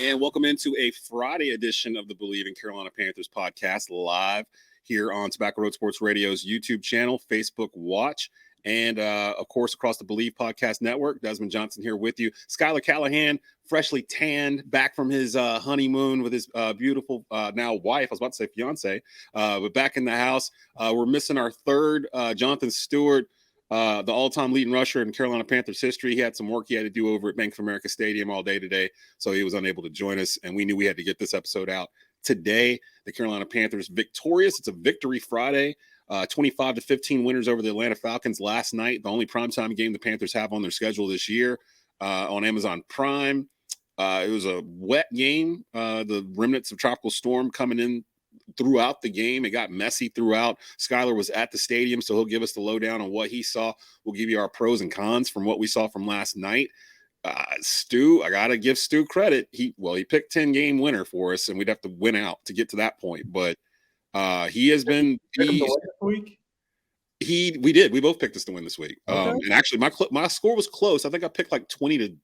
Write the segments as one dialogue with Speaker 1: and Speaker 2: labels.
Speaker 1: And welcome into a Friday edition of the Believe in Carolina Panthers podcast, live here on Tobacco Road Sports Radio's YouTube channel, Facebook Watch, and of course across the Believe Podcast Network. Desmond Johnson here with you. Schuyler Callihan, freshly tanned, back from his honeymoon with his beautiful now wife. I was about to say fiance, but back in the house. We're missing our third, Jonathan Stewart. The all-time leading rusher in Carolina Panthers history. He had some work he had to do over at Bank of America Stadium all day today, so he was unable to join us, and we knew we had to get this episode out today. The Carolina Panthers victorious. It's a victory Friday, 25-15 winners over the Atlanta Falcons last night, the only primetime game the Panthers have on their schedule this year on Amazon Prime. It was a wet game, the remnants of Tropical Storm coming in throughout the game. It got messy throughout. Schuyler was at the stadium, so he'll give us the lowdown on what he saw. We'll give you our pros and cons from what we saw from last night. Stu, I gotta give Stu credit. He picked 10-game winner for us, and we'd have to win out to get to that point. But he has been. We did. We both picked us to win this week. Okay. And actually, my score was close. I think I picked like 20-10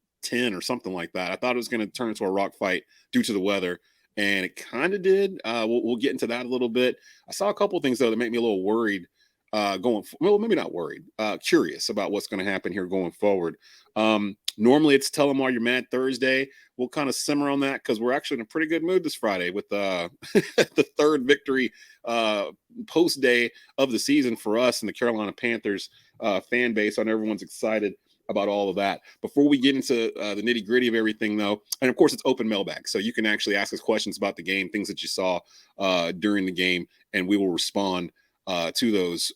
Speaker 1: or something like that. I thought it was going to turn into a rock fight due to the weather. And it kind of did. We'll get into that a little bit. I saw a couple of things, though, that make me a little worried maybe not worried, curious about what's going to happen here going forward. Normally, it's Tell 'em While You're Mad Thursday. We'll kind of simmer on that because we're actually in a pretty good mood this Friday with the third victory post day of the season for us and the Carolina Panthers fan base. I know everyone's excited about all of that. Before we get into the nitty gritty of everything, though, and of course it's open mailbag, so you can actually ask us questions about the game, things that you saw during the game, and we will respond to those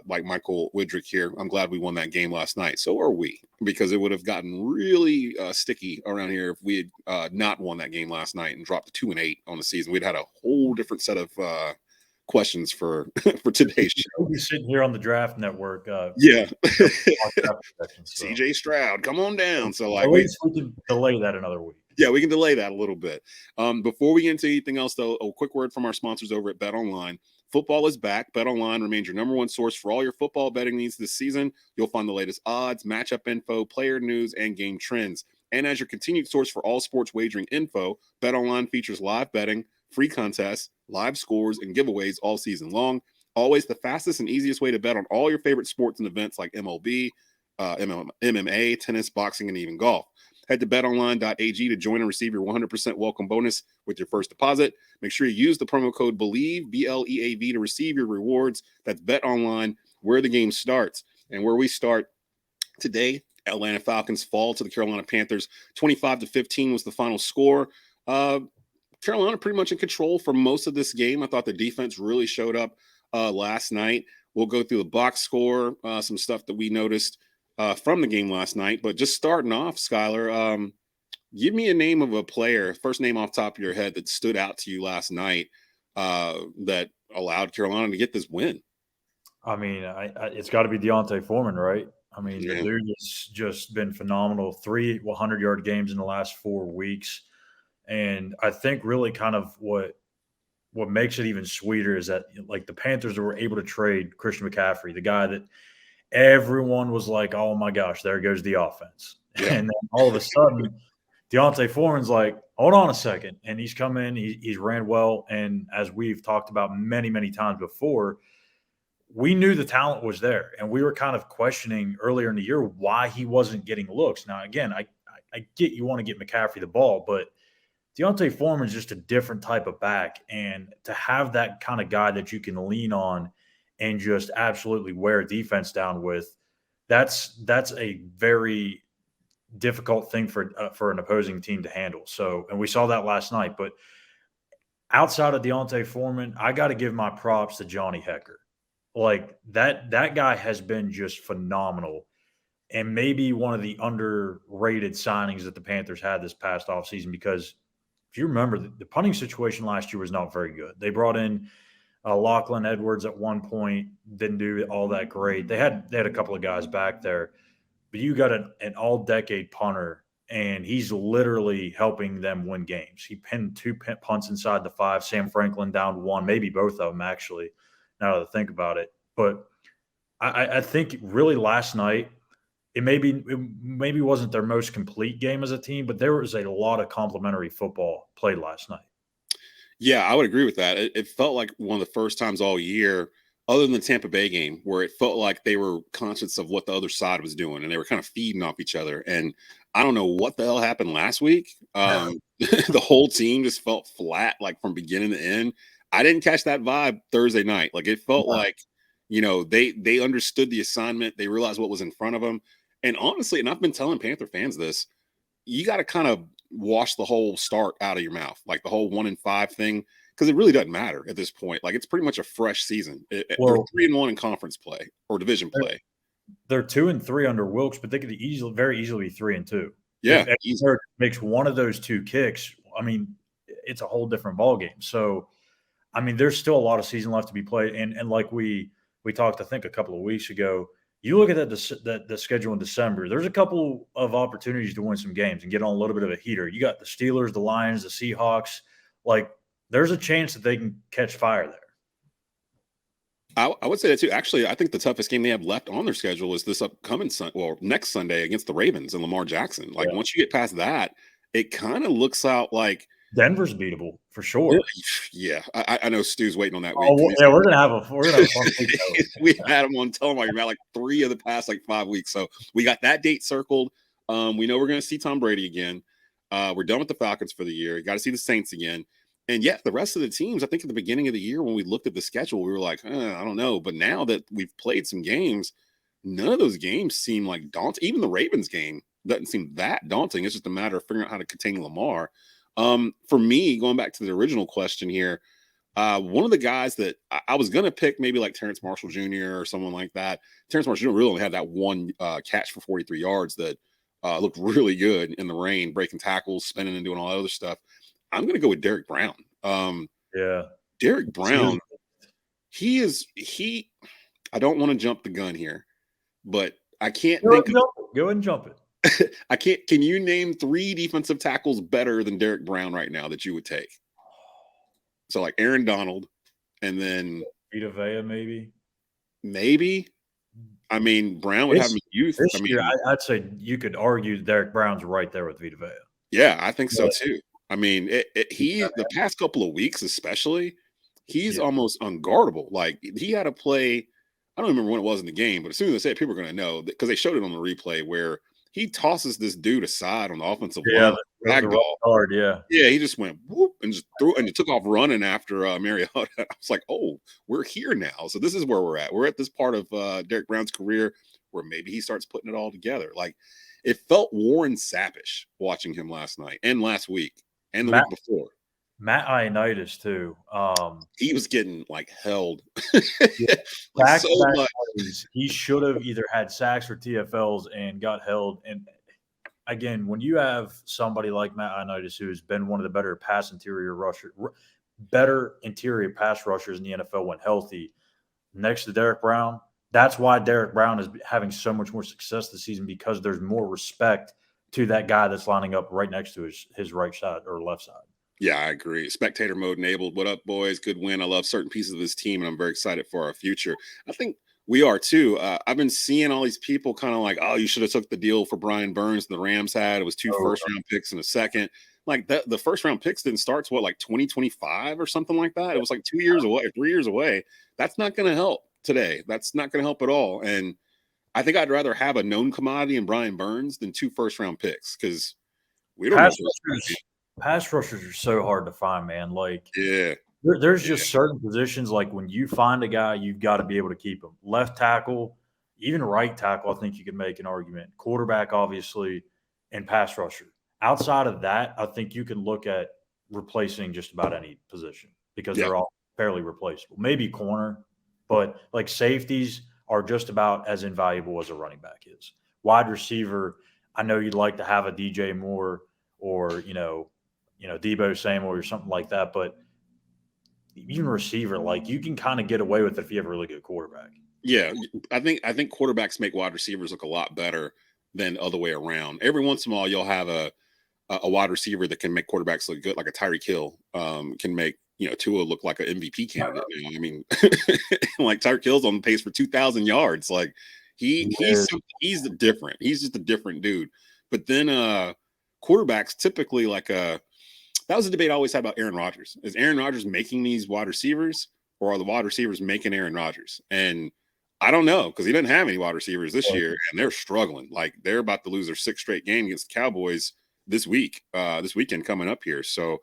Speaker 1: like Michael Widrick here. I'm glad we won that game last night. So are we, because it would have gotten really sticky around here if we had not won that game last night and dropped to 2-8 on the season. We'd had a whole different set of questions for today's show.
Speaker 2: We'll be sitting here on the Draft Network.
Speaker 1: CJ Stroud, come on down. So
Speaker 2: at least we can delay that another week.
Speaker 1: Yeah, we can delay that a little bit. Before we get into anything else, though, a quick word from our sponsors over at BetOnline. Football is back. BetOnline remains your number one source for all your football betting needs this season. You'll find the latest odds, matchup info, player news, and game trends. And as your continued source for all sports wagering info, BetOnline features live betting, free contests, live scores, and giveaways all season long. Always the fastest and easiest way to bet on all your favorite sports and events like MLB, MMA, tennis, boxing, and even golf. Head to betonline.ag to join and receive your 100% welcome bonus with your first deposit. Make sure you use the promo code BELIEVE, BLEAV, to receive your rewards. That's BetOnline, where the game starts. And where we start today, Atlanta Falcons fall to the Carolina Panthers. 25-15 was the final score. Carolina pretty much in control for most of this game. I thought the defense really showed up last night. We'll go through the box score, some stuff that we noticed from the game last night. But just starting off, Schuyler, give me a name of a player, first name off the top of your head, that stood out to you last night that allowed Carolina to get this win.
Speaker 2: I mean, it's got to be Deontay Foreman, right? I mean, the dude has just been phenomenal. 3 100-yard games in the last 4 weeks. And I think really kind of what makes it even sweeter is that, like, the Panthers were able to trade Christian McCaffrey, the guy that everyone was like, oh, my gosh, there goes the offense. Yeah. And then all of a sudden, Deontay Foreman's like, hold on a second. And he's come in, he's ran well. And as we've talked about many, many times before, we knew the talent was there. And we were kind of questioning earlier in the year why he wasn't getting looks. Now, again, I get you want to get McCaffrey the ball, but Deontay Foreman is just a different type of back. And to have that kind of guy that you can lean on and just absolutely wear defense down with, that's a very difficult thing for an opposing team to handle. So, and we saw that last night. But outside of Deontay Foreman, I got to give my props to Johnny Hekker. Like, that guy has been just phenomenal, and maybe one of the underrated signings that the Panthers had this past offseason, because if you remember, the punting situation last year was not very good. They brought in Lachlan Edwards at one point, didn't do all that great. They had a couple of guys back there, but you got an all-decade punter, and he's literally helping them win games. He pinned 2 punts inside the 5, Sam Franklin down 1, maybe both of them actually, now that I think about it. But I think really last night, it maybe wasn't their most complete game as a team, but there was a lot of complimentary football played last night.
Speaker 1: Yeah, I would agree with that. It felt like one of the first times all year, other than the Tampa Bay game, where it felt like they were conscious of what the other side was doing and they were kind of feeding off each other. And I don't know what the hell happened last week. The whole team just felt flat, like from beginning to end. I didn't catch that vibe Thursday night. Like it felt like, they understood the assignment. They realized what was in front of them. And honestly, and I've been telling Panther fans this, you got to kind of wash the whole start out of your mouth, like the whole 1-5 thing, because it really doesn't matter at this point. Like it's pretty much a fresh season. They're
Speaker 2: Well,
Speaker 1: 3-1 in conference play or division play.
Speaker 2: they're 2-3 under Wilkes, but they could very easily be 3-2.
Speaker 1: Yeah,
Speaker 2: If Eckler makes one of those two kicks, I mean, it's a whole different ballgame. So, I mean, there's still a lot of season left to be played, and like we talked, I think, a couple of weeks ago. You look at the schedule in December. There's a couple of opportunities to win some games and get on a little bit of a heater. You got the Steelers, the Lions, the Seahawks. Like, there's a chance that they can catch fire there.
Speaker 1: I would say that too. Actually, I think the toughest game they have left on their schedule is this upcoming next Sunday against the Ravens and Lamar Jackson. Like once you get past that, it kind of looks out like
Speaker 2: Denver's beatable for sure.
Speaker 1: Yeah, I know Stu's waiting on that week.
Speaker 2: Oh, yeah, we're gonna have a fun week.
Speaker 1: We had him on telemarketing about like 3 of the past 5 weeks. So we got that date circled. We know we're gonna see Tom Brady again. We're done with the Falcons for the year. You got to see the Saints again. And yeah, the rest of the teams, I think at the beginning of the year when we looked at the schedule, we were like, I don't know. But now that we've played some games, none of those games seem like daunting. Even the Ravens game doesn't seem that daunting. It's just a matter of figuring out how to contain Lamar. For me, going back to the original question here, one of the guys that I was going to pick, maybe like Terrence Marshall Jr. or someone like that. Terrence Marshall Jr. really only had that one catch for 43 yards that looked really good in the rain, breaking tackles, spinning and doing all that other stuff. I'm going to go with Derek Brown. Derek Brown, I don't want to jump the gun here, but I can't think of
Speaker 2: – Go and jump it.
Speaker 1: I can't. Can you name 3 defensive tackles better than Derek Brown right now that you would take? So like Aaron Donald, and then
Speaker 2: Vita Vea,
Speaker 1: maybe. I mean, Brown would have youth.
Speaker 2: I'd say you could argue Derek Brown's right there with Vita Vea.
Speaker 1: Yeah, I think so too. I mean, the past couple of weeks, especially, he's almost unguardable. Like he had a play. I don't remember when it was in the game, but as soon as I say it, people are going to know because they showed it on the replay where he tosses this dude aside on the offensive line. He just went whoop and just threw and he took off running after Mariota. I was like, oh, we're here now. So this is where we're at. We're at this part of Derek Brown's career where maybe he starts putting it all together. Like it felt Warren Sappish watching him last night and last week and the week before.
Speaker 2: Matt Ioannidis too.
Speaker 1: He was getting held.
Speaker 2: So much. He should have either had sacks or TFLs and got held. And again, when you have somebody like Matt Ioannidis, who's been one of the better interior pass rushers in the NFL when healthy, next to Derek Brown, that's why Derek Brown is having so much more success this season because there's more respect to that guy that's lining up right next to his right side or left side.
Speaker 1: Yeah, I agree. Spectator mode enabled. What up, boys? Good win. I love certain pieces of this team, and I'm very excited for our future. I think we are too. I've been seeing all these people kind of like, oh, you should have took the deal for Brian Burns the Rams had. It was 2 first-round picks and a second. Like the first-round picks didn't start to 2025 or something like that. It was 2 years away, 3 years away. That's not going to help today. That's not going to help at all. And I think I'd rather have a known commodity in Brian Burns than 2 first-round picks because we don't know.
Speaker 2: Pass rushers are so hard to find, man. There's just certain positions when you find a guy, you've got to be able to keep him. Left tackle, even right tackle, I think you could make an argument. Quarterback, obviously, and pass rusher. Outside of that, I think you can look at replacing just about any position because they're all fairly replaceable. Maybe corner, but safeties are just about as invaluable as a running back is. Wide receiver, I know you'd like to have a DJ Moore or, Debo Samuel or something like that. But even receiver, you can kind of get away with it if you have a really good quarterback.
Speaker 1: Yeah, I think quarterbacks make wide receivers look a lot better than the other way around. Every once in a while, you'll have a wide receiver that can make quarterbacks look good, like a Tyreek Hill can make Tua look like an MVP candidate. I mean, Tyreek Hill's on pace for 2,000 yards. He's different. He's just a different dude. But then quarterbacks typically that was a debate I always had about Aaron Rodgers. Is Aaron Rodgers making these wide receivers, or are the wide receivers making Aaron Rodgers? And I don't know, because he doesn't have any wide receivers this year, and they're struggling. Like, they're about to lose their 6th straight game against the Cowboys this weekend coming up here. So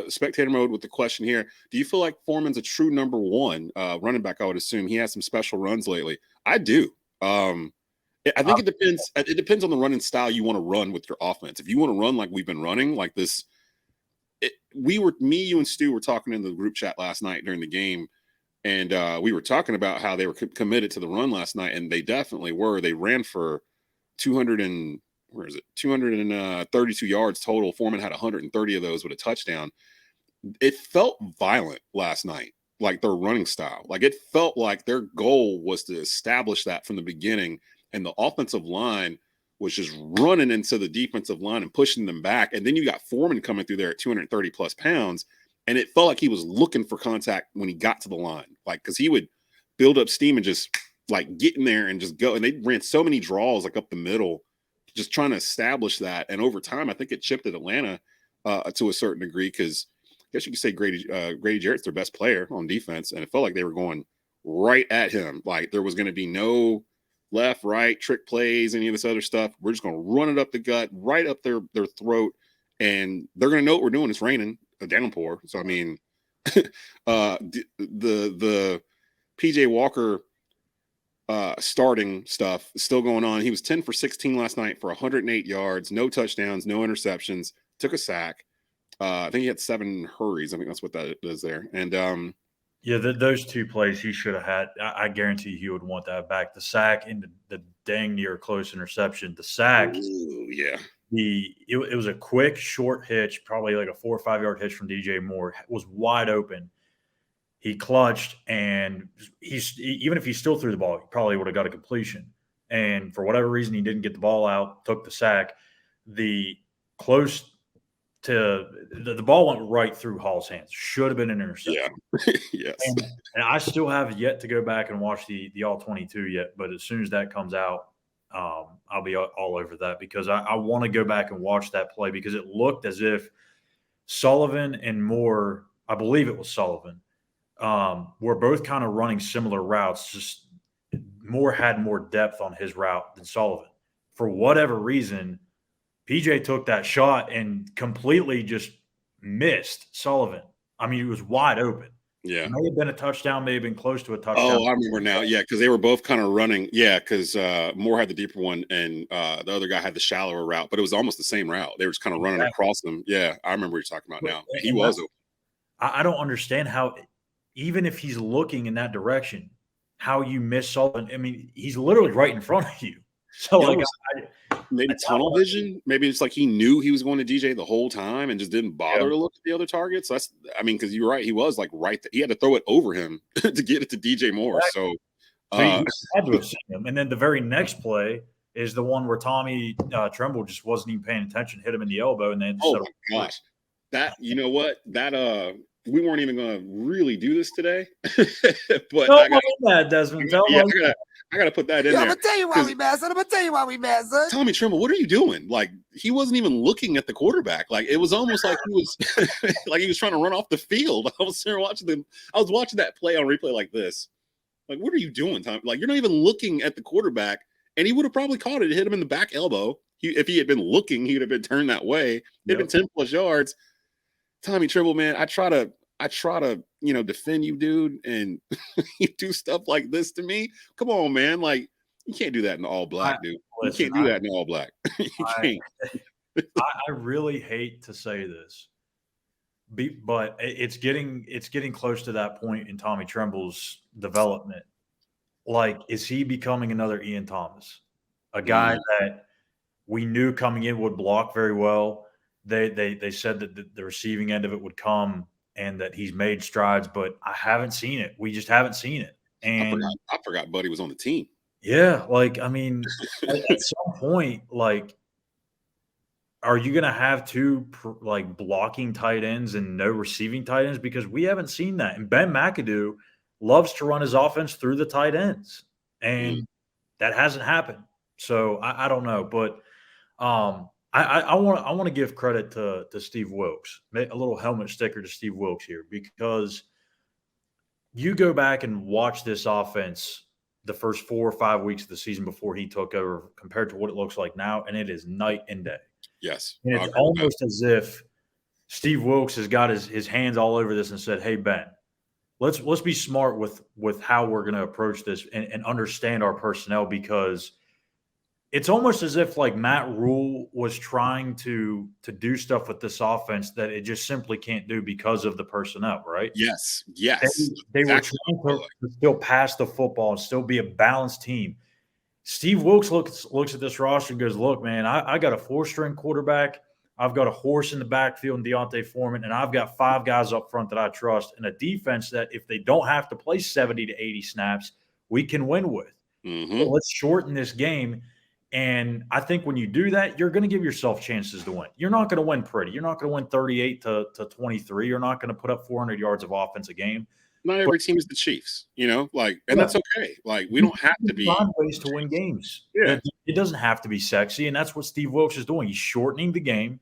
Speaker 1: spectator mode with the question here. Do you feel like Foreman's a true number 1 running back? I would assume he has some special runs lately. I do. I think it depends. It depends on the running style you want to run with your offense. If you want to run like we've been running, like this, me, you, and Stu were talking in the group chat last night during the game, and we were talking about how they were committed to the run last night, and they definitely were. They ran for 232 yards total. Foreman had 130 of those with a touchdown. It felt violent last night, like their running style. Like, it felt like their goal was to establish that from the beginning, and the offensive line was just running into the defensive line and pushing them back. And then you got Foreman coming through there at 230 plus pounds. And it felt like he was looking for contact when he got to the line. Like, because he would build up steam and just like get in there and just go. And they ran so many draws like up the middle, just trying to establish that. And over time, I think it chipped at Atlanta to a certain degree, because I guess you could say Grady Jarrett's their best player on defense. And it felt like they were going right at him. Like, there was going to be no left, right, trick plays, any of this other stuff. We're just going to run it up the gut, right up their throat, and they're going to know what we're doing. It's raining, a downpour. So, I mean, the PJ Walker starting stuff is still going on. He was 10 for 16 last night for 108 yards, no touchdowns, no interceptions, took a sack. I think he had 7 hurries. I think that's what that is there. And
Speaker 2: yeah, those 2 plays he should have had. I guarantee he would want that back. The sack and the dang near close interception. The sack,
Speaker 1: yeah.
Speaker 2: It was a quick, short hitch, probably like a 4 or 5 yard hitch from DJ Moore. It was wide open. He clutched, and even if he still threw the ball, he probably would have got a completion. And for whatever reason, he didn't get the ball out, took the sack. The ball went right through Hall's hands. Should have been an interception.
Speaker 1: Yeah. Yes.
Speaker 2: And I still have yet to go back and watch the all 22 yet, but as soon as that comes out, I'll be all over that, because I want to go back and watch that play, because it looked as if Sullivan and Moore, I believe it was Sullivan, were both kind of running similar routes. Just Moore had more depth on his route than Sullivan. For whatever reason, PJ took that shot and completely just missed Sullivan. I mean, he was wide open.
Speaker 1: Yeah.
Speaker 2: It may have been a touchdown, may have been close to a touchdown.
Speaker 1: Oh, I remember now. Yeah, because they were both kind of running. Yeah, because Moore had the deeper one, and the other guy had the shallower route, but it was almost the same route. They were just kind of running across them. Yeah, I remember what you're talking about now. He was open.
Speaker 2: I don't understand how, even if he's looking in that direction, how you miss Sullivan. I mean, he's literally right in front of you. So,
Speaker 1: maybe tunnel vision. Maybe it's like he knew he was going to DJ the whole time and just didn't bother to look at the other targets. Because you're right. He was like right. He had to throw it over him to get it to DJ Moore. Exactly.
Speaker 2: So he had to have seen him. And then the very next play is the one where Tommy Tremble just wasn't even paying attention, hit him in the elbow, and then
Speaker 1: my gosh, that, you know what, that we weren't even going to really do this today, but
Speaker 2: Desmond.
Speaker 1: I gotta put that in there.
Speaker 3: I'm gonna tell you why we mad, son.
Speaker 1: Tommy Tremble, what are you doing? Like, he wasn't even looking at the quarterback. Like, it was almost like he was like he was trying to run off the field. I was there watching that play on replay like this. Like, what are you doing, Tommy? Like, you're not even looking at the quarterback, and he would have probably caught it, hit him in the back elbow. If he had been looking, he would have been turned that way. It'd been 10 plus yards. Tommy Tremble, man, I try to defend you, dude, and you do stuff like this to me. Come on, man. Like, you can't do that in all black, dude. You can't do that in all black. You can't.
Speaker 2: I really hate to say this, but it's getting close to that point in Tommy Tremble's development. Like, is he becoming another Ian Thomas? A guy that we knew coming in would block very well. They said that the receiving end of it would come, and that he's made strides, but I haven't seen it. We just haven't seen it. And
Speaker 1: I forgot Buddy was on the team.
Speaker 2: Yeah, like, I mean, at some point, like, are you going to have 2 blocking tight ends and no receiving tight ends? Because we haven't seen that. And Ben McAdoo loves to run his offense through the tight ends. And That hasn't happened. So I don't know, but I want to give credit to Steve Wilks, a little helmet sticker to Steve Wilks here, because you go back and watch this offense the first 4 or 5 weeks of the season before he took over compared to what it looks like now, and it is night and day.
Speaker 1: Yes.
Speaker 2: And it's almost as if Steve Wilks has got his hands all over this and said, "Hey, Ben, let's be smart with how we're going to approach this and understand our personnel," because it's almost as if like Matt Rule was trying to do stuff with this offense that it just simply can't do because of the personnel, right?
Speaker 1: Yes.
Speaker 2: They were trying to still pass the football and still be a balanced team. Steve Wilks looks at this roster and goes, "Look, man, I got a 4-string quarterback. I've got a horse in the backfield in Deontay Foreman, and I've got 5 guys up front that I trust, and a defense that if they don't have to play 70 to 80 snaps, we can win with.
Speaker 1: Mm-hmm.
Speaker 2: So let's shorten this game." And I think when you do that, you're going to give yourself chances to win. You're not going to win pretty. You're not going to win 38 to 23. You're not going to put up 400 yards of offense a game.
Speaker 1: Not every team is the Chiefs, and that's okay. Like, we don't have to be
Speaker 2: find ways to win games.
Speaker 1: Yeah.
Speaker 2: It doesn't have to be sexy, and that's what Steve Wilks is doing. He's shortening the game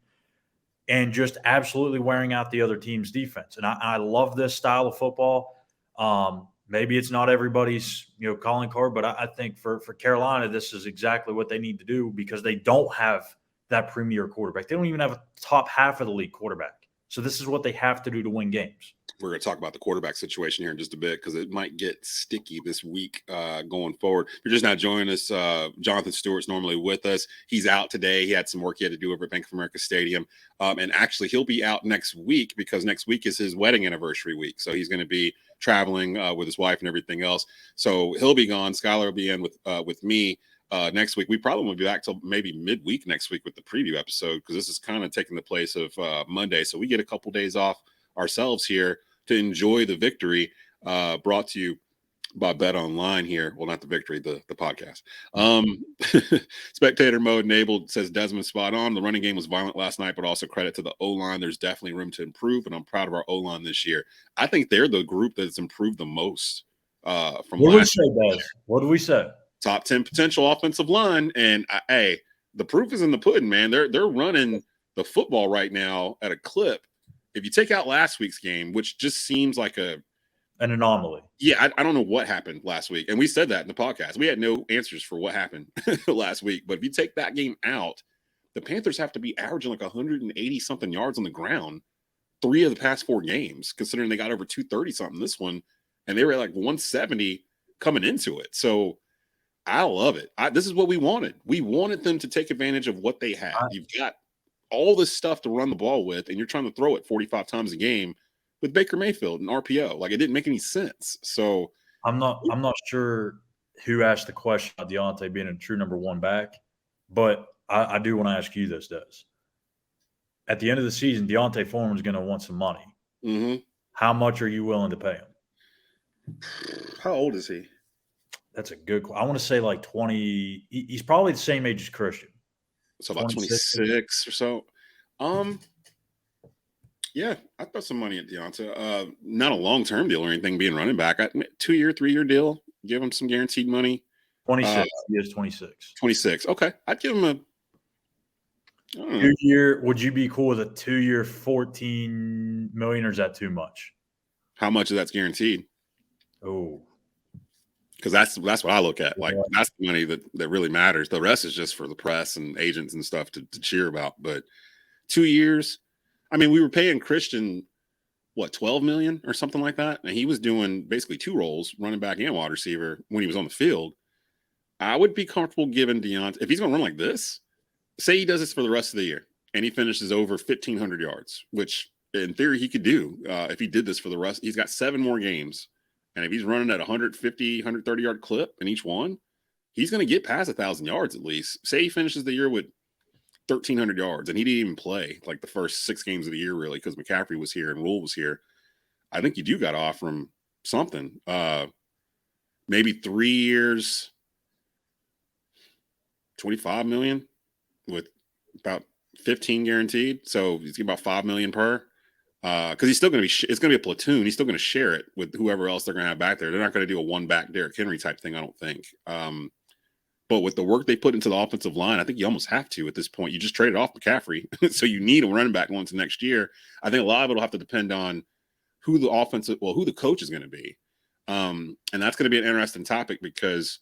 Speaker 2: and just absolutely wearing out the other team's defense. And I love this style of football. Maybe it's not everybody's calling card, but I think for Carolina, this is exactly what they need to do because they don't have that premier quarterback. They don't even have a top half of the league quarterback. So this is what they have to do to win games.
Speaker 1: We're going to talk about the quarterback situation here in just a bit because it might get sticky this week going forward. If you're just now joining us, Jonathan Stewart's normally with us. He's out today. He had some work he had to do over at Bank of America Stadium. And actually, he'll be out next week because next week is his wedding anniversary week. So he's going to be traveling with his wife and everything else. So he'll be gone. Schuyler will be in with me next week. We probably won't be back till maybe midweek next week with the preview episode because this is kind of taking the place of Monday. So we get a couple days off ourselves here to enjoy the victory brought to you by Bet Online here. Well, not the victory, the podcast. Spectator mode enabled, says Desmond, spot on. The running game was violent last night, but also credit to the O-line. There's definitely room to improve, and I'm proud of our O-line this year. I think they're the group that's improved the most from last year.
Speaker 2: What do we say?
Speaker 1: Top 10 potential offensive line, and hey, the proof is in the pudding, man. They're running the football right now at a clip. If you take out last week's game, which just seems like an
Speaker 2: anomaly.
Speaker 1: Yeah, I don't know what happened last week. And we said that in the podcast. We had no answers for what happened last week. But if you take that game out, the Panthers have to be averaging like 180-something yards on the ground 3 of the past 4 games, considering they got over 230-something this one. And they were at like 170 coming into it. So I love it. This is what we wanted. We wanted them to take advantage of what they had. You've got all this stuff to run the ball with, and you're trying to throw it 45 times a game with Baker Mayfield and RPO. Like, it didn't make any sense. So
Speaker 2: I'm not sure who asked the question about Deontay being a true number 1 back, but I do want to ask you this, Des. At the end of the season, Deontay Foreman is going to want some money.
Speaker 1: Mm-hmm.
Speaker 2: How much are you willing to pay him?
Speaker 1: How old is he?
Speaker 2: That's a good question. I want to say like 20. He's probably the same age as Christian.
Speaker 1: So about 26 or so. Yeah, I throw some money at Deontay. Not a long-term deal or anything being running back. 2-year, 3-year deal. Give him some guaranteed money.
Speaker 2: 26. He is 26.
Speaker 1: 26. Okay. I'd give him a
Speaker 2: 2-year. Would you be cool with a 2-year, $14 million, or is that too much?
Speaker 1: How much of that's guaranteed?
Speaker 2: Oh.
Speaker 1: Because that's what I look at. Like, that's the money that really matters. The rest is just for the press and agents and stuff to cheer about. But 2 years, I mean, we were paying Christian, what, $12 million or something like that? And he was doing basically 2 roles, running back and wide receiver, when he was on the field. I would be comfortable giving Deontay, if he's going to run like this, say he does this for the rest of the year, and he finishes over 1,500 yards, which in theory he could do if he did this for the rest. He's got 7 more games. And if he's running at 150, 130-yard clip in each one, he's going to get past 1,000 yards at least. Say he finishes the year with 1,300 yards, and he didn't even play like the first 6 games of the year, really, because McCaffrey was here and Rule was here. I think you do got to offer him something. Maybe 3 years, $25 million with about 15 guaranteed. So he's getting about $5 million per. Because he's still going to be, it's going to be a platoon. He's still going to share it with whoever else they're going to have back there. They're not going to do a 1-back Derrick Henry type thing, I don't think. But with the work they put into the offensive line, I think you almost have to at this point. You just traded off McCaffrey, so you need a running back going to next year. I think a lot of it will have to depend on who the coach is going to be. And that's going to be an interesting topic because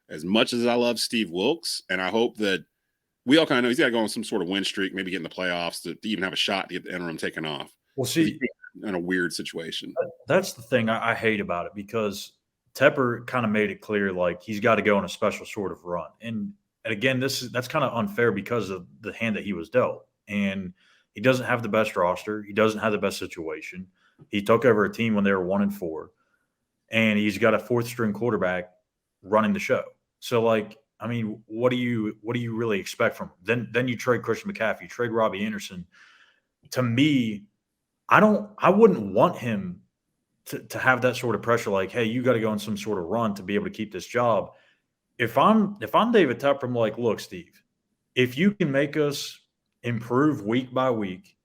Speaker 1: as much as I love Steve Wilkes, and I hope that we all kind of know he's got to go on some sort of win streak, maybe get in the playoffs to even have a shot to get the interim taken off.
Speaker 2: We'll see.
Speaker 1: In a weird situation.
Speaker 2: That's the thing I hate about it because Tepper kind of made it clear like he's got to go on a special sort of run. And again, that's kind of unfair because of the hand that he was dealt. And he doesn't have the best roster. He doesn't have the best situation. He took over a team when they were 1-4, and he's got a fourth string quarterback running the show. So like, I mean, what do you really expect from him? Then you trade Christian McCaffrey, trade Robbie Anderson. To me, I wouldn't want him to have that sort of pressure. Like, hey, you got to go on some sort of run to be able to keep this job. If I'm David Tepper, I'm like, look, Steve, if you can make us improve week by week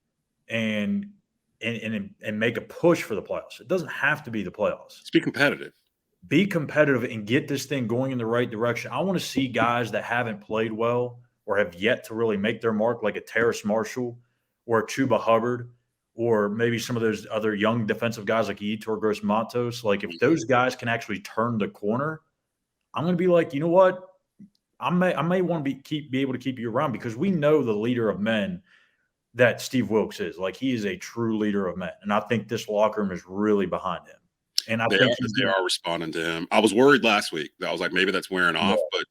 Speaker 2: and make a push for the playoffs, it doesn't have to be the playoffs.
Speaker 1: Just be competitive.
Speaker 2: Be competitive and get this thing going in the right direction. I want to see guys that haven't played well or have yet to really make their mark, like a Terrace Marshall or a Chuba Hubbard, or maybe some of those other young defensive guys like Yetur Gross-Matos. Like if those guys can actually turn the corner, I'm going to be like, you know what? I may want to be able to keep you around because we know the leader of men that Steve Wilkes is. Like he is a true leader of men. And I think this locker room is really behind him. And I think
Speaker 1: they are responding to him. I was worried last week. I was like, maybe that's wearing off. But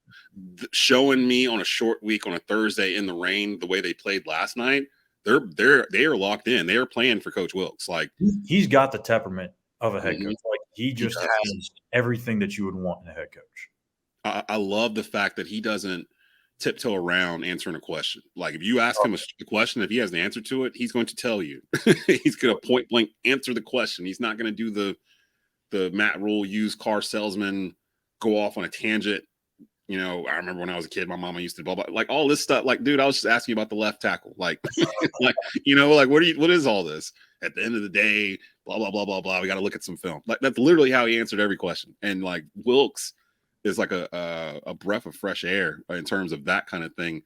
Speaker 1: showing me on a short week on a Thursday in the rain, the way they played last night, they are locked in. They are playing for Coach Wilkes. Like
Speaker 2: he's got the temperament of a head coach. Like he just has everything that you would want in a head coach.
Speaker 1: I love the fact that he doesn't tiptoe around answering a question. Like if you ask him a question, if he has the answer to it, he's going to tell you. He's going to point blank answer the question. He's not going to do the Matt Rule used car salesman go off on a tangent. You know, I remember when I was a kid, my mama used to blah, blah, like all this stuff. Like, dude, I was just asking you about the left tackle. Like, like, you know, like what is all this? At the end of the day, blah, blah, blah, blah, blah. We got to look at some film. Like that's literally how he answered every question. And like Wilkes is like a breath of fresh air in terms of that kind of thing.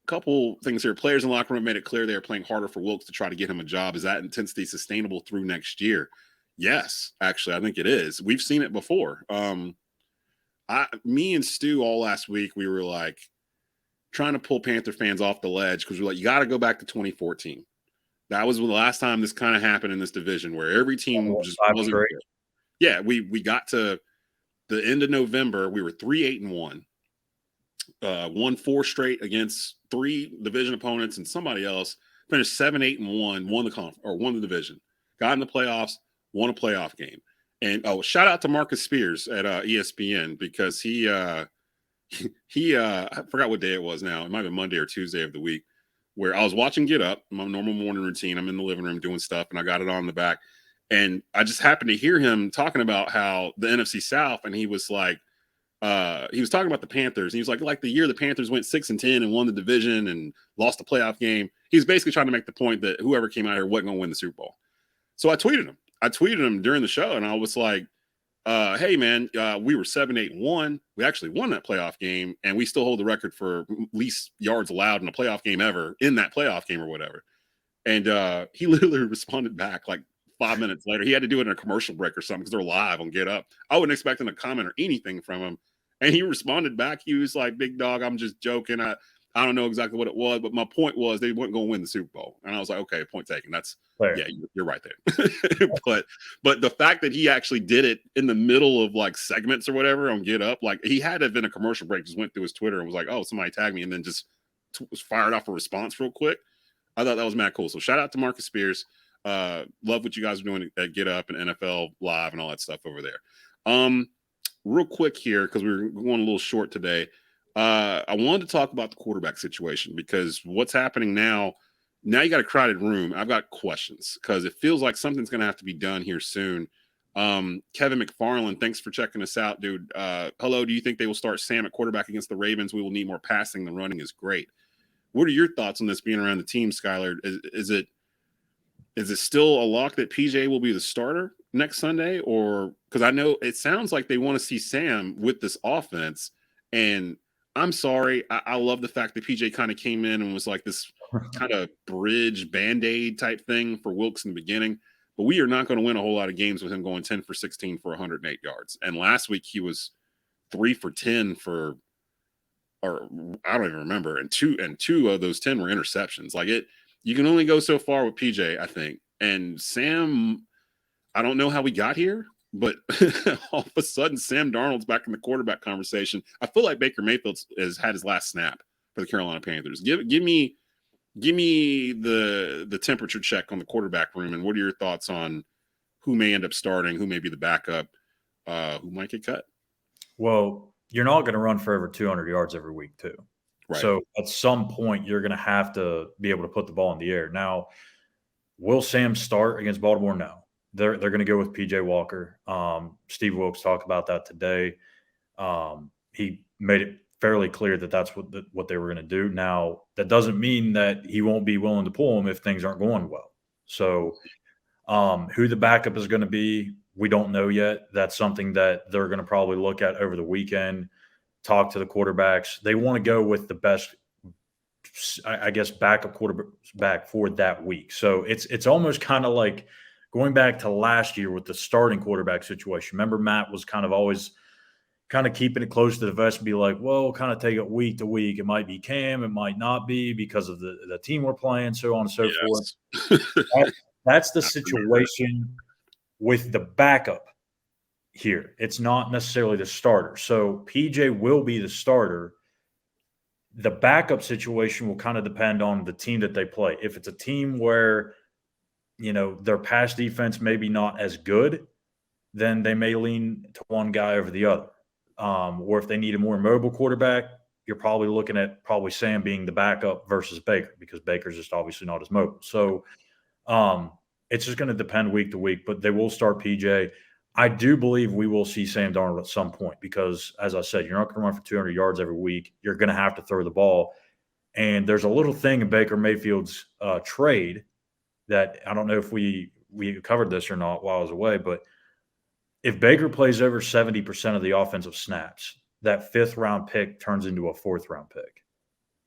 Speaker 1: Couple things here. Players in the locker room made it clear they are playing harder for Wilkes to try to get him a job. Is that intensity sustainable through next year? Yes, actually, I think it is. We've seen it before. Me and Stu all last week, we were like trying to pull Panther fans off the ledge because we're like, you got to go back to 2014. That was the last time this kind of happened in this division where every team just wasn't good. Yeah, we got to the end of November. We were 3-8-1, won 4 straight against 3 division opponents and somebody else. Finished 7-8-1, won the division, got in the playoffs, won a playoff game. And shout out to Marcus Spears at ESPN because he I forgot what day it was now. It might have been Monday or Tuesday of the week where I was watching Get Up, my normal morning routine. I'm in the living room doing stuff and I got it on the back. And I just happened to hear him talking about how the NFC South, and he was like, he was talking about the Panthers. And he was like the year the Panthers went 6-10 and won the division and lost the playoff game. He was basically trying to make the point that whoever came out here wasn't going to win the Super Bowl. So I tweeted him during the show, and I was like, hey, man, we were 7-8-1. We actually won that playoff game, and we still hold the record for least yards allowed in a playoff game ever in that playoff game or whatever. And he literally responded back like 5 minutes later. He had to do it in a commercial break or something because they're live on Get Up. I wasn't expecting a comment or anything from him. And he responded back. He was like, big dog, I'm just joking. I don't know exactly what it was, but my point was they weren't going to win the Super Bowl. And I was like, okay, point taken. That's fair. Yeah, you're right there. but the fact that he actually did it in the middle of like segments or whatever on Get Up, like he had to have been a commercial break, just went through his Twitter and was like, oh, somebody tagged me, and then just was fired off a response real quick. I thought that was mad cool. So shout out to Marcus Spears. Love what you guys are doing at Get Up and NFL Live and all that stuff over there. Real quick here, because we're going a little short today. I wanted to talk about the quarterback situation because what's happening now you got a crowded room. I've got questions because it feels like something's going to have to be done here soon. Kevin McFarland, thanks for checking us out, dude. Hello, do you think they will start Sam at quarterback against the Ravens? We will need more passing. The running is great. What are your thoughts on this being around the team, Schuyler? Is it still a lock that PJ will be the starter next Sunday, or because I know it sounds like they want to see Sam with this offense. And I'm sorry, I love the fact that PJ kind of came in and was like this kind of bridge band-aid type thing for Wilkes in the beginning. But we are not going to win a whole lot of games with him going 10 for 16 for 108 yards. And last week he was 3 for 10 for, or I don't even remember. And two of those 10 were interceptions. Like you can only go so far with PJ, I think. And Sam, I don't know how we got here, but all of a sudden Sam Darnold's back in the quarterback conversation. I feel like Baker Mayfield has had his last snap for the Carolina Panthers. Give me the temperature check on the quarterback room, and what are your thoughts on who may end up starting, who may be the backup, who might get cut?
Speaker 2: Well, you're not going to run for over 200 yards every week too.
Speaker 1: Right.
Speaker 2: So at some point, you're going to have to be able to put the ball in the air. Now, will Sam start against Baltimore? No. They're going to go with P.J. Walker. Steve Wilkes talked about that today. He made it fairly clear that that's what they were going to do. Now, that doesn't mean that he won't be willing to pull him if things aren't going well. So who the backup is going to be, we don't know yet. That's something that they're going to probably look at over the weekend, talk to the quarterbacks. They want to go with the best, I guess, backup quarterback for that week. So it's almost kind of like going back to last year with the starting quarterback situation. Remember, Matt was kind of always kind of keeping it close to the vest and be like, well, kind of take it week to week. It might be Cam, it might not be because of the team we're playing, so on and so forth. That's the situation with the backup here. It's not necessarily the starter. So PJ will be the starter. The backup situation will kind of depend on the team that they play. If it's a team where, their pass defense may be not as good, then they may lean to one guy over the other. Or if they need a more mobile quarterback, you're probably looking at Sam being the backup versus Baker, because Baker's just obviously not as mobile. So it's just going to depend week to week, but they will start PJ. I do believe we will see Sam Darnold at some point because, as I said, you're not going to run for 200 yards every week. You're going to have to throw the ball. And there's a little thing in Baker Mayfield's trade that I don't know if we covered this or not while I was away, but if Baker plays over 70% of the offensive snaps, that 5th-round pick turns into a 4th-round pick.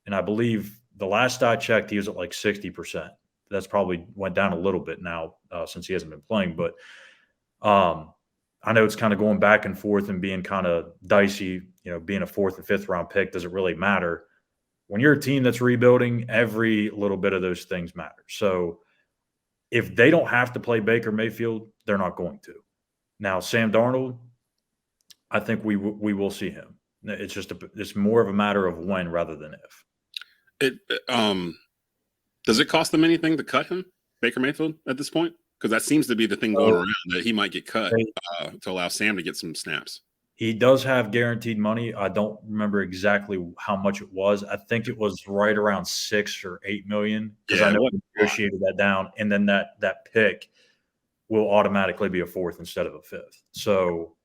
Speaker 2: And I believe the last I checked, he was at like 60%. That's probably went down a little bit now since he hasn't been playing. But I know it's kind of going back and forth and being kind of dicey, being a 4th and 5th-round pick. Does it really matter? When you're a team that's rebuilding, every little bit of those things matter. So if they don't have to play Baker Mayfield, they're not going to. Now, Sam Darnold, I think we will see him. It's just it's more of a matter of when rather than if.
Speaker 1: Does it cost them anything to cut him, Baker Mayfield, at this point? Because that seems to be the thing going around, that he might get cut to allow Sam to get some snaps.
Speaker 2: He does have guaranteed money. I don't remember exactly how much it was. I think it was right around $6 or $8 million, because I know we negotiated that down, and then that pick will automatically be a 4th instead of a 5th. So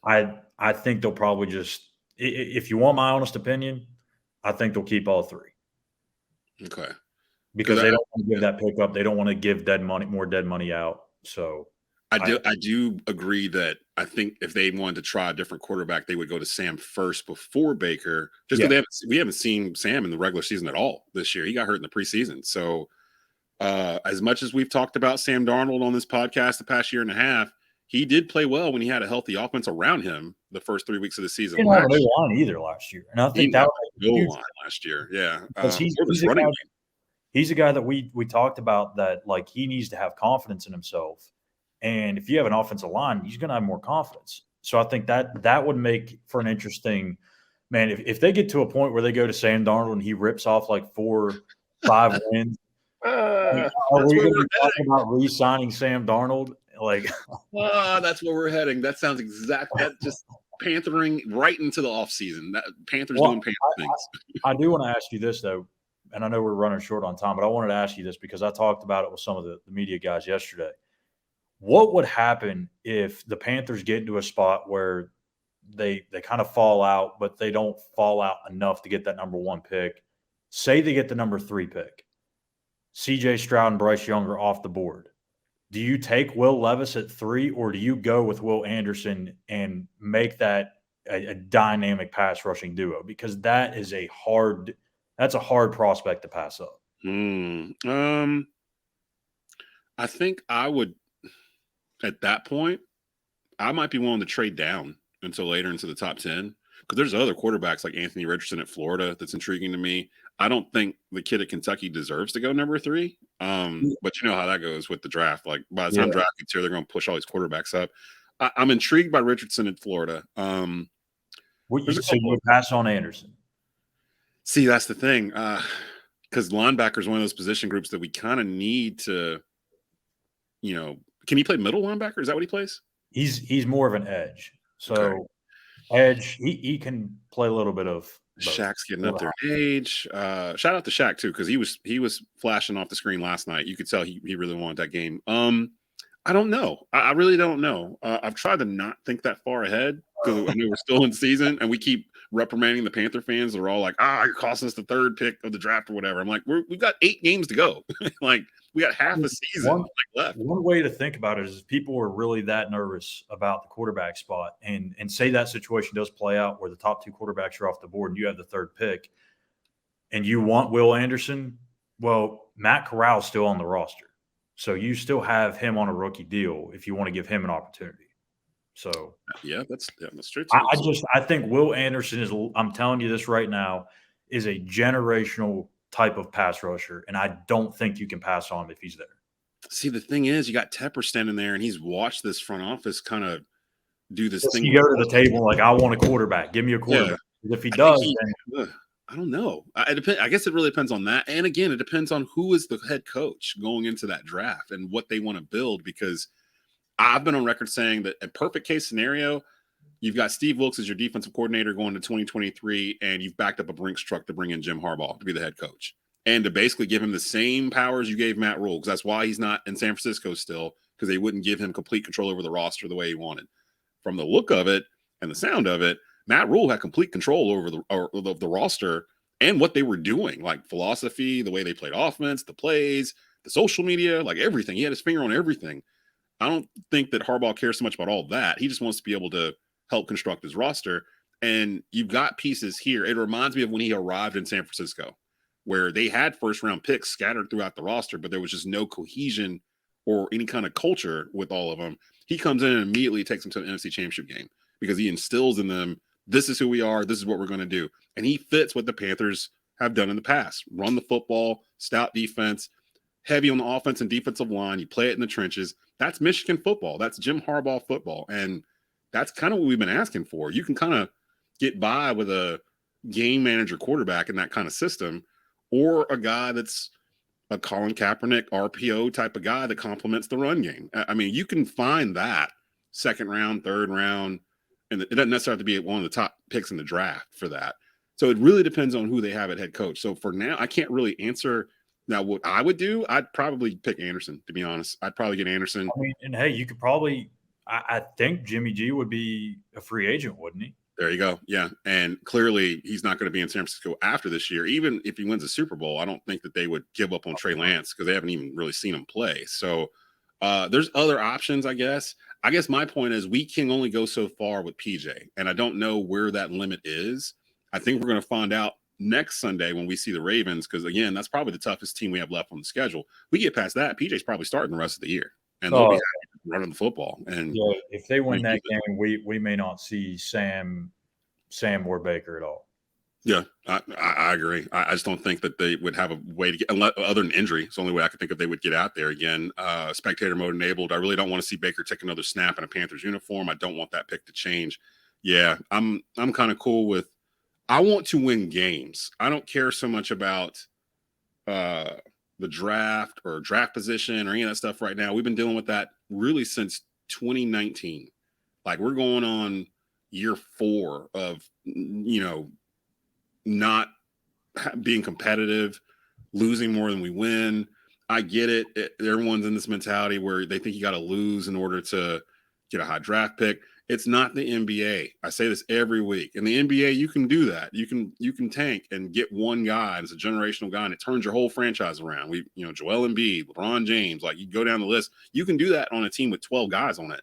Speaker 2: I think they'll probably just, if you want my honest opinion, I think they'll keep all 3.
Speaker 1: Okay.
Speaker 2: Because they don't want to give that pick up. They don't want to give more dead money out. So
Speaker 1: I do agree that I think if they wanted to try a different quarterback, they would go to Sam first before Baker. Just because we haven't seen Sam in the regular season at all this year. He got hurt in the preseason. So as much as we've talked about Sam Darnold on this podcast the past year and a half, he did play well when he had a healthy offense around him the first 3 weeks of the season.
Speaker 2: He didn't have a new line either last year. And I think that was
Speaker 1: no line last year. Yeah.
Speaker 2: He's a guy that we talked about that, like, he needs to have confidence in himself. And if you have an offensive line, he's going to have more confidence. So I think that would make for an interesting – man, if they get to a point where they go to Sam Darnold and he rips off like 4 5 wins, are we going to be talking about re-signing Sam Darnold? Like,
Speaker 1: that's where we're heading. That sounds exactly – that just panthering right into the offseason. Panthers doing Panther things.
Speaker 2: I do want to ask you this, though. And I know we're running short on time, but I wanted to ask you this because I talked about it with some of the media guys yesterday. What would happen if the Panthers get into a spot where they kind of fall out, but they don't fall out enough to get that number 1 pick? Say they get the number 3 pick. C.J. Stroud and Bryce Young are off the board. do you take Will Levis at 3, or do you go with Will Anderson and make that a dynamic pass rushing duo? Because that's a hard prospect to pass up.
Speaker 1: I think I would, at that point, I might be willing to trade down until later into the top 10, because there's other quarterbacks like Anthony Richardson at Florida that's intriguing to me. I don't think the kid at Kentucky deserves to go number 3. But you know how that goes with the draft. Like, by the time draft gets here, they're going to push all these quarterbacks up. I'm intrigued by Richardson at Florida.
Speaker 2: So you would pass on Anderson?
Speaker 1: See, that's the thing. Because linebacker is one of those position groups that we kind of need to, can he play middle linebacker? Is that what he plays?
Speaker 2: He's more of an edge. So edge, he can play a little bit of both.
Speaker 1: Shaq's getting up there in age. Shout out to Shaq too, because he was flashing off the screen last night. You could tell he really wanted that game. I don't know. I really don't know. I've tried to not think that far ahead, because I know we're still in season and we keep reprimanding the Panther fans. They're all like, you're costing us the 3rd pick of the draft or whatever. I'm like, we've got 8 games to go. Like, we got half a season left.
Speaker 2: One way to think about it is people are really that nervous about the quarterback spot, and say that situation does play out where the top 2 quarterbacks are off the board and you have the 3rd pick and you want Will Anderson. Well, Matt Corral's still on the roster, so you still have him on a rookie deal if you want to give him an opportunity. So
Speaker 1: that's true.
Speaker 2: I think Will Anderson is, I'm telling you this right now, is a generational type of pass rusher, and I don't think you can pass on him if he's there.
Speaker 1: See, the thing is, you got Tepper standing there, and he's watched this front office kind of do this thing.
Speaker 2: You go to the table like, I want a quarterback. Give me a quarterback. If he does, then
Speaker 1: I don't know. I guess it really depends on that. And again, it depends on who is the head coach going into that draft and what they want to build, because I've been on record saying that a perfect case scenario, you've got Steve Wilkes as your defensive coordinator going to 2023, and you've backed up a Brinks truck to bring in Jim Harbaugh to be the head coach and to basically give him the same powers you gave Matt Rule, because that's why he's not in San Francisco still, because they wouldn't give him complete control over the roster the way he wanted. From the look of it and the sound of it, Matt Rule had complete control over the roster and what they were doing, like philosophy, the way they played offense, the plays, the social media, like everything. He had his finger on everything. I don't think that Harbaugh cares so much about all that. He just wants to be able to help construct his roster. And you've got pieces here. It reminds me of when he arrived in San Francisco, where they had 1st-round picks scattered throughout the roster, but there was just no cohesion or any kind of culture with all of them. He comes in and immediately takes them to the NFC Championship game because he instills in them, this is who we are, this is what we're going to do. And he fits what the Panthers have done in the past. Run the football, stout defense, heavy on the offense and defensive line. You play it in the trenches. That's Michigan football. That's Jim Harbaugh football. And that's kind of what we've been asking for. You can kind of get by with a game manager quarterback in that kind of system, or a guy that's a Colin Kaepernick RPO type of guy that complements the run game. I mean, you can find that 2nd round, 3rd round, and it doesn't necessarily have to be one of the top picks in the draft for that. So it really depends on who they have at head coach. So for now, I can't really answer. Now, what I would do, I'd probably pick Anderson, to be honest. I'd probably get Anderson.
Speaker 2: I mean, and hey, you could probably – I think Jimmy G would be a free agent, wouldn't he?
Speaker 1: There you go. Yeah. And clearly he's not going to be in San Francisco after this year. Even if he wins a Super Bowl, I don't think that they would give up on Trey Lance, because they haven't even really seen him play. So there's other options, I guess. I guess my point is we can only go so far with PJ, and I don't know where that limit is. I think we're going to find out next Sunday when we see the Ravens, because, again, that's probably the toughest team we have left on the schedule. We get past that, PJ's probably starting the rest of the year, and they'll be running the football. And
Speaker 2: yeah, if they win that game, we may not see Sam or Baker at all.
Speaker 1: Yeah, I agree. I just don't think that they would have a way to get, other than injury. It's the only way I could think of they would get out there again. Spectator mode enabled. I really don't want to see Baker take another snap in a Panthers uniform. I don't want that pick to change. Yeah, I'm kind of cool with. I want to win games. I don't care so much about the draft or draft position or any of that stuff right now. We've been dealing with that really since 2019. Like, we're going on year 4 of, not being competitive, losing more than we win. I get it. Everyone's in this mentality where they think you got to lose in order to get a high draft pick. It's not the NBA. I say this every week. In the NBA, you can do that. You can tank and get one guy as a generational guy, and it turns your whole franchise around. Joel Embiid, LeBron James, like you go down the list. You can do that on a team with 12 guys on it.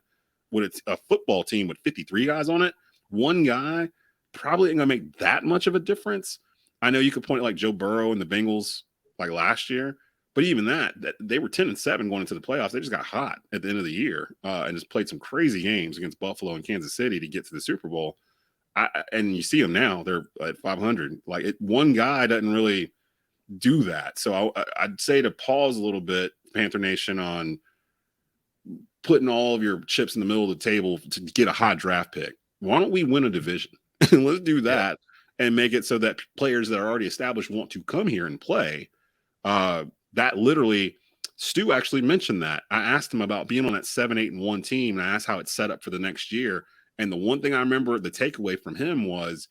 Speaker 1: When it's a football team with 53 guys on it, one guy probably ain't gonna make that much of a difference. I know you could point at like Joe Burrow and the Bengals like last year. But even that they were 10-7 going into the playoffs. They just got hot at the end of the year and just played some crazy games against Buffalo and Kansas City to get to the Super Bowl. And you see them now; they're at 500. Like one guy doesn't really do that. So I'd say to pause a little bit, Panther Nation, on putting all of your chips in the middle of the table to get a high draft pick. Why don't we win a division? Let's do that and make it so that players that are already established want to come here and play. That literally, Stu actually mentioned that. I asked him about being on that 7-8-1 team, and I asked how it's set up for the next year. And the one thing I remember, the takeaway from him was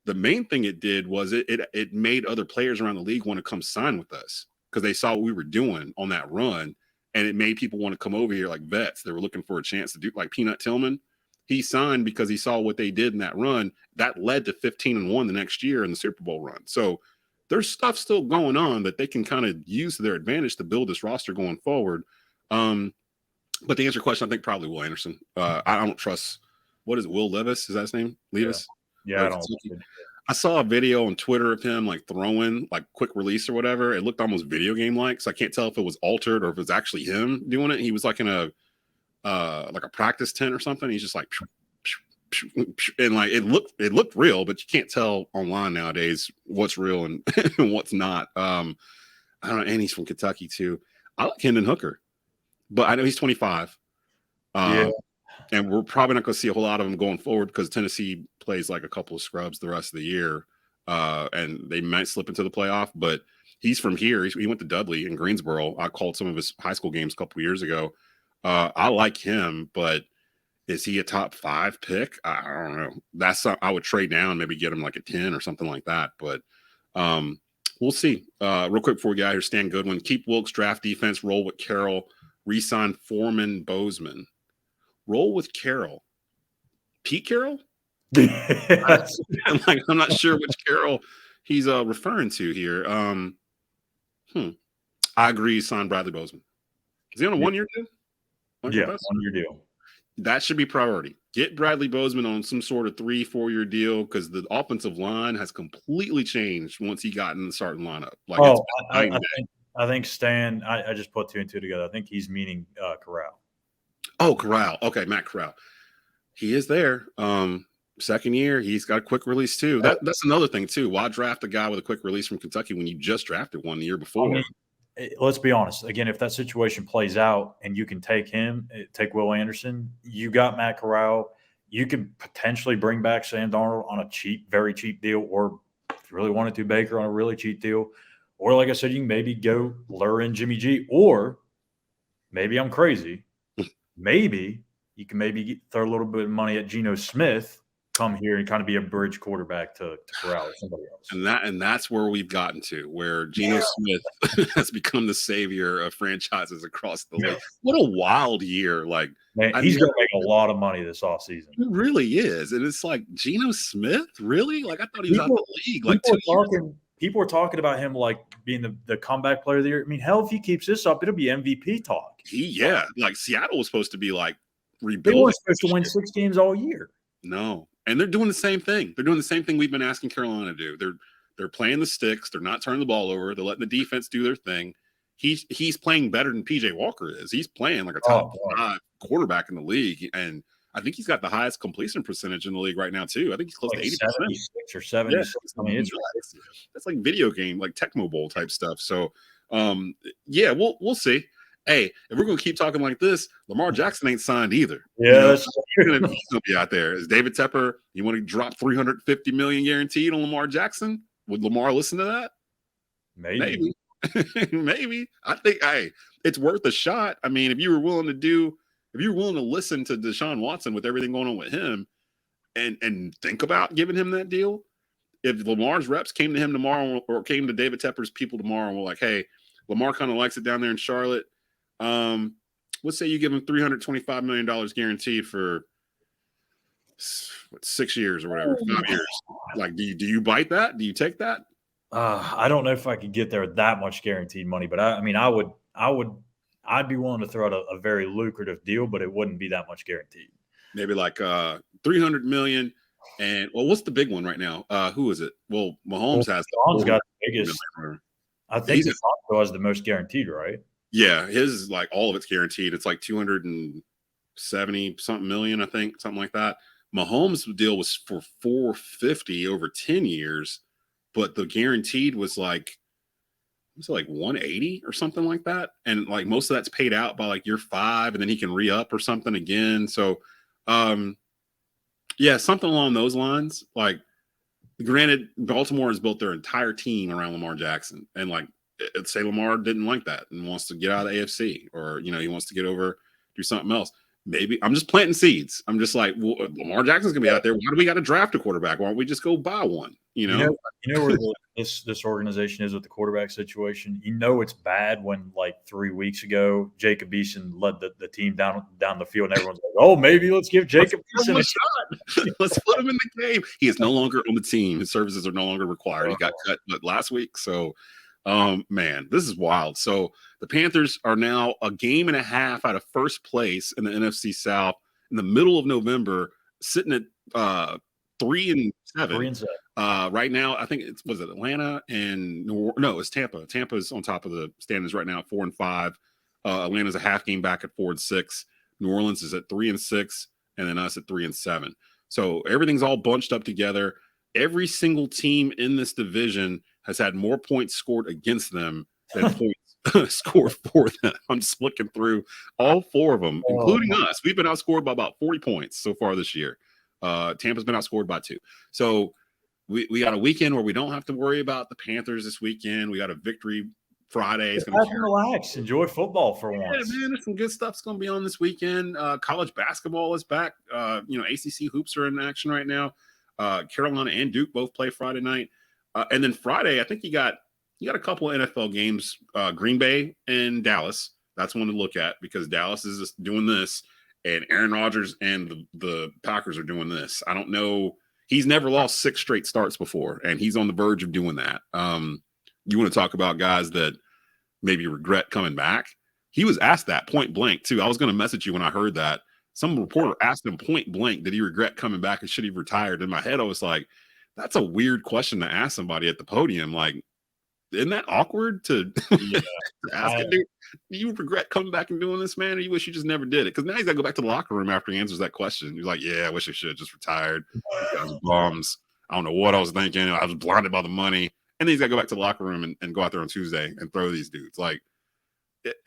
Speaker 1: the main thing it did was it made other players around the league want to come sign with us because they saw what we were doing on that run, and it made people want to come over here like vets. They were looking for a chance to do, like Peanut Tillman. He signed because he saw what they did in that run. That led to 15-1 the next year in the Super Bowl run. So there's stuff still going on that they can kind of use to their advantage to build this roster going forward. But to answer your question, I think probably Will Anderson. I don't trust, what is it, Will Levis? Is that his name? Levis?
Speaker 2: Yeah,
Speaker 1: I saw a video on Twitter of him like throwing like quick release or whatever. It looked almost video game like, so I can't tell if it was altered or if it was actually him doing it. He was like in a practice tent or something. He's just like, and like it looked real, but you can't tell online nowadays what's real and what's not. I don't know. And he's from Kentucky too. I like Hendon Hooker, but I know he's 25. And we're probably not going to see a whole lot of him going forward because Tennessee plays like a couple of scrubs the rest of the year, and they might slip into the playoff. But he's from here. He went to Dudley in Greensboro. I called some of his high school games a couple of years ago. I like him, but is he a top 5 pick? I don't know. That's something I would trade down, maybe get him like a 10 or something like that. But we'll see. Real quick before we get out here, Stan Goodwin, keep Wilkes, draft defense, roll with Carroll, re-sign Foreman, Bozeman. Roll with Carroll. Pete Carroll? I'm not sure which Carroll he's referring to here. I agree, sign Bradley Bozeman. Is he on a 1-year deal?
Speaker 2: 1-year deal.
Speaker 1: That should be priority. Get Bradley Bozeman on some sort of 3-4 year deal because the offensive line has completely changed once he got in the starting lineup. Like,
Speaker 2: I think Stan, I just put 2 and 2 together. I think he's meaning Corral.
Speaker 1: Oh, Corral. Okay, Matt Corral. He is there. Second year, he's got a quick release too. That's another thing too. Why draft a guy with a quick release from Kentucky when you just drafted one the year before?
Speaker 2: I mean, let's be honest. Again, if that situation plays out and you can take Will Anderson, you got Matt Corral. You could potentially bring back Sam Darnold on a very cheap deal, or if you really wanted to, Baker on a really cheap deal. Or like I said, you can maybe go lure in Jimmy G, or maybe I'm crazy. Maybe you can throw a little bit of money at Geno Smith, come here and kind of be a bridge quarterback to Corral or somebody else.
Speaker 1: And that's where we've gotten to, where Geno Smith has become the savior of franchises across the league. What a wild year. Like,
Speaker 2: man, he's going to make a lot of money this offseason.
Speaker 1: He really is. And it's like, Geno Smith? Really? Like, I thought he was out of the league like 2 years.
Speaker 2: People are talking about him like being the comeback player of the year. I mean, hell, if he keeps this up, it'll be MVP talk.
Speaker 1: Like Seattle was supposed to be like rebuilding.
Speaker 2: They weren't supposed to win 6 games all year.
Speaker 1: No, and they're doing the same thing. They're doing the same thing we've been asking Carolina to do. They're playing the sticks. They're not turning the ball over. They're letting the defense do their thing. He's playing better than PJ Walker is. He's playing like a top 5 quarterback in the league, and I think he's got the highest completion percentage in the league right now too. I think he's close to 80%.
Speaker 2: 76 or 76.
Speaker 1: Yeah. I mean, that's like video game, like Tecmo Bowl type stuff. So, we'll see. Hey, if we're going to keep talking like this, Lamar Jackson ain't signed either.
Speaker 2: Yeah,
Speaker 1: he's going to be out there. Is David Tepper? You want to drop $350 million guaranteed on Lamar Jackson? Would Lamar listen to that?
Speaker 2: Maybe.
Speaker 1: Maybe. I think, it's worth a shot. I mean, if you were willing to listen to Deshaun Watson with everything going on with him and think about giving him that deal, if Lamar's reps came to him tomorrow or came to David Tepper's people tomorrow and were like, hey, Lamar kind of likes it down there in Charlotte. Let's say you give him $325 million guaranteed for 6 years or whatever, 5 years. Like, do you bite that? Do you take that?
Speaker 2: I don't know if I could get there with that much guaranteed money, but I'd be willing to throw out a very lucrative deal, but it wouldn't be that much guaranteed.
Speaker 1: Maybe like 300 million. And what's the big one right now? Who is it? Well, Mahomes has
Speaker 2: got the biggest. I think Desmond has the most guaranteed, right?
Speaker 1: Yeah, his is like all of it's guaranteed. It's like 270 something million, I think, something like that. Mahomes' deal was for 450 over 10 years, but the guaranteed was like 180 or something like that. And like most of that's paid out by like year 5, and then he can re-up or something again. So yeah, something along those lines. Like, granted, Baltimore has built their entire team around Lamar Jackson, and like, say Lamar didn't like that and wants to get out of the AFC, or he wants to get over, do something else. Maybe I'm just planting seeds. I'm just like, well, Lamar Jackson's gonna be out there. Why do we got to draft a quarterback? Why don't we just go buy one? You know
Speaker 2: where this organization is with the quarterback situation. It's bad when like 3 weeks ago Jacob Eason led the team down the field, and everyone's like, "Oh, maybe let's give Jacob Eason a shot.
Speaker 1: Let's put him in the game." He is no longer on the team. His services are no longer required. He got cut last week. So, man, this is wild. So the Panthers are now a game and a half out of first place in the NFC South in the middle of November, sitting at 3-7.
Speaker 2: 3-7.
Speaker 1: Right now, I think was it Atlanta and no, it's Tampa. Tampa's on top of the standings right now at 4-5. Atlanta's a half game back at 4-6. New Orleans is at 3-6, and then us at 3-7. So everything's all bunched up together. Every single team in this division has had more points scored against them than points scored for them. I'm just looking through all 4 of them, including us. We've been outscored by about 40 points so far this year. Tampa's been outscored by 2. So we got a weekend where we don't have to worry about the Panthers this weekend. We got a victory Friday. It's going to
Speaker 2: relax, enjoy football for once.
Speaker 1: Yeah, man, there's some good stuff's going to be on this weekend. College basketball is back. ACC hoops are in action right now. Carolina and Duke both play Friday night, and then Friday, I think you got a couple of NFL games. Green Bay and Dallas. That's one to look at because Dallas is just doing this, and Aaron Rodgers and the Packers are doing this. I don't know. He's never lost 6 straight starts before, and he's on the verge of doing that. You want to talk about guys that maybe regret coming back? He was asked that point blank, too. I was going to message you when I heard that. Some reporter asked him point blank, did he regret coming back and should he have retired? In my head, I was like, that's a weird question to ask somebody at the podium. Like, isn't that awkward to ask a dude? Do you regret coming back and doing this, man? Or you wish you just never did it? Because now he's got to go back to the locker room after he answers that question. He's like, yeah, I wish I should have just retired. These guys are bums. I don't know what I was thinking. I was blinded by the money. And then he's got to go back to the locker room and go out there on Tuesday and throw these dudes. Like,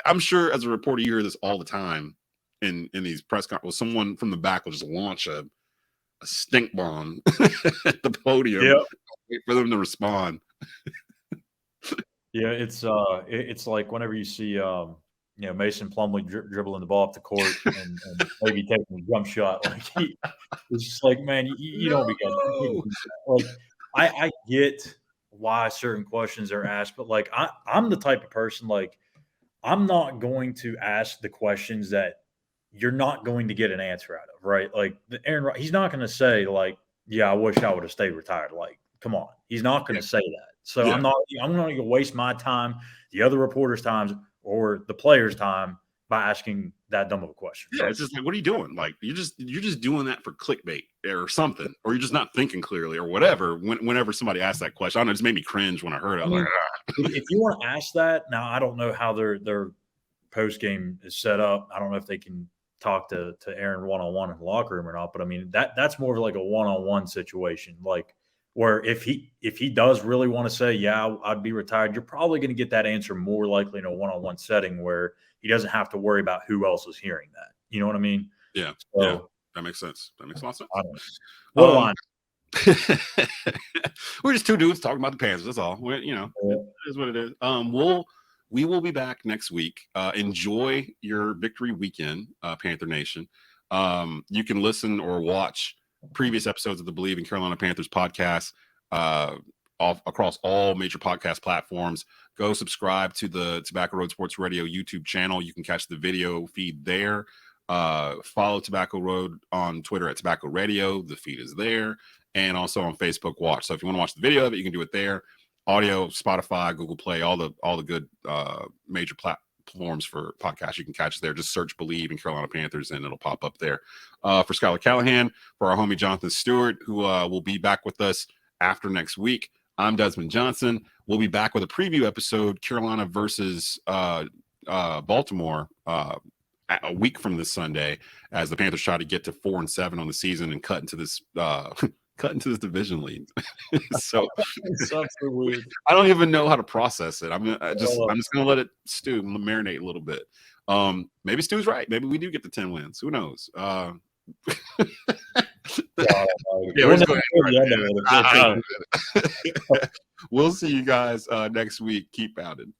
Speaker 1: I'm sure as a reporter, you hear this all the time in these press conferences. Someone from the back will just launch a stink bomb at the podium.
Speaker 2: Yep.
Speaker 1: Wait for them to respond.
Speaker 2: Yeah, it's like whenever you see Mason Plumlee dribbling the ball up the court and maybe taking a jump shot, like it's just like, man, you don't be good. Like I get why certain questions are asked, but like I'm the type of person, like I'm not going to ask the questions that you're not going to get an answer out of, right? Like Aaron, he's not going to say like, yeah, I wish I would have stayed retired. Like, come on, he's not going to say that. So I'm not going to waste my time, the other reporters' time, or the players' time by asking that dumb of a question.
Speaker 1: Yeah, it's just like, what are you doing? Like, you're just doing that for clickbait or something, or you're just not thinking clearly or whatever. Whenever somebody asks that question, I don't know, it just made me cringe when I heard it. I was like,
Speaker 2: if you want to ask that, now I don't know how their post game is set up. I don't know if they can talk to Aaron one-on-one in the locker room or not, but I mean that's more of like a one-on-one situation, like where if he does really want to say, yeah, I'd be retired, you're probably going to get that answer more likely in a one-on-one setting where he doesn't have to worry about who else is hearing that. You know what I mean?
Speaker 1: Yeah. Yeah. That makes sense. That makes a lot of sense.
Speaker 2: What
Speaker 1: we're just 2 dudes talking about the Panthers. That's all. It is what it is. We will be back next week. Enjoy your victory weekend, Panther Nation. You can listen or watch previous episodes of the Believe in Carolina Panthers podcast across all major podcast platforms. Go subscribe to the Tobacco Road Sports Radio YouTube channel. You can catch the video feed there. Follow Tobacco Road on Twitter at Tobacco Radio. The feed is there. And also on Facebook Watch. So if you want to watch the video of it, you can do it there. Audio, Spotify, Google Play, all the good major platforms for podcasts. You can catch us there. Just search Believe in Carolina Panthers and it'll pop up there. For Schuyler Callihan, for our homie Jonathan Stewart, who will be back with us after next week. I'm Desmond Johnson. We'll be back with a preview episode, Carolina versus Baltimore, a week from this Sunday, as the Panthers try to get to 4-7 on the season and cut into this division lead. So
Speaker 2: weird.
Speaker 1: I don't even know how to process it. I'm just gonna let it stew and marinate a little bit. Maybe Stu's right. Maybe we do get the 10 wins. Who knows? We'll see you guys next week. Keep pounding.